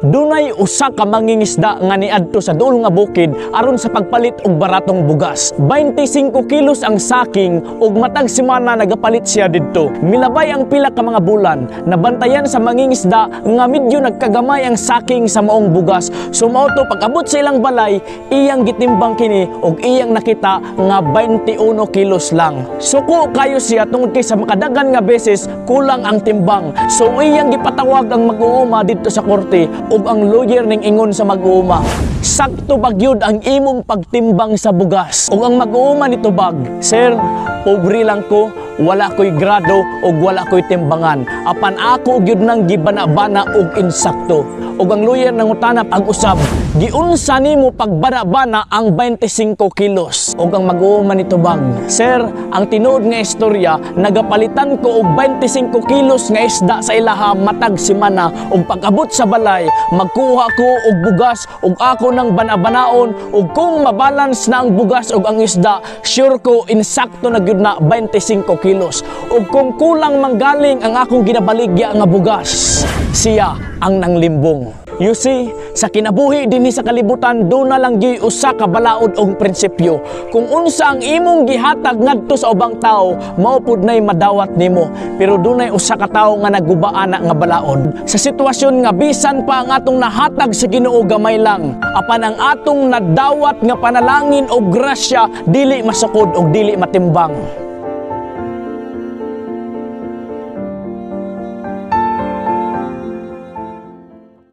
Dunay usa ka mangingisda nga niadto sa duol nga bukid aron sa pagpalit og baratong bugas. 25 kilos ang saking ug matag semana nagapalit siya didto. Milabay ang pila ka mga bulan, nabantayan sa mangingisda nga medyo nagkagamay ang saking sa maong bugas. Sumauto pag-abot sa ilang balay, iyang gitimbang kini ug iyang nakita nga 21 kilos lang. Suko kayo siya tungod kay sa makadagan nga beses kulang ang timbang. So iyang gipatawag ang mag-uuma didto sa korte ug ang lawyer ning ingon sa mag-uuma, sakto bagyod ang imong pagtimbang sa bugas. Ug ang mag-uuma nitubag, sir, pobre lang ko, wala ko'y grado ug wala ko'y timbangan. Apan ako gyud nang gibana-bana og insakto. Ug ang lawyer nangutanap ang usab, giunsa nimo pagbana-bana ang 25 kilos? Ug ang mag-uuma nitubag, sir, ang tinuod nga istorya, nagapalitan ko og 25 kilos nga isda sa ilaha matag semana ug pag-abot sa balay, magkuha ko og bugas ug ako nang banabanaon ug kung mabalance na ang bugas ug ang isda, sure ko insakto na gyud na 25 kilos. Ug kung kulang manggaling ang akong ginabaligya nga bugas, siya ang nanglimbong. You see, sa kinabuhi dinhi sa kalibutan, doon na lang gyud usa ka balaod og prinsipyo. Kung unsa ang imong gihatag ngadto sa ubang tawo, mao pud nay madawat nimo. Pero dunay usa ka tawo nga nagubaan nga balaod. Sa sitwasyon nga bisan pa ang atong nahatag sa Ginoo gamay lang, apan ang atong nadawat nga panalangin o grasya dili masukod og dili matimbang.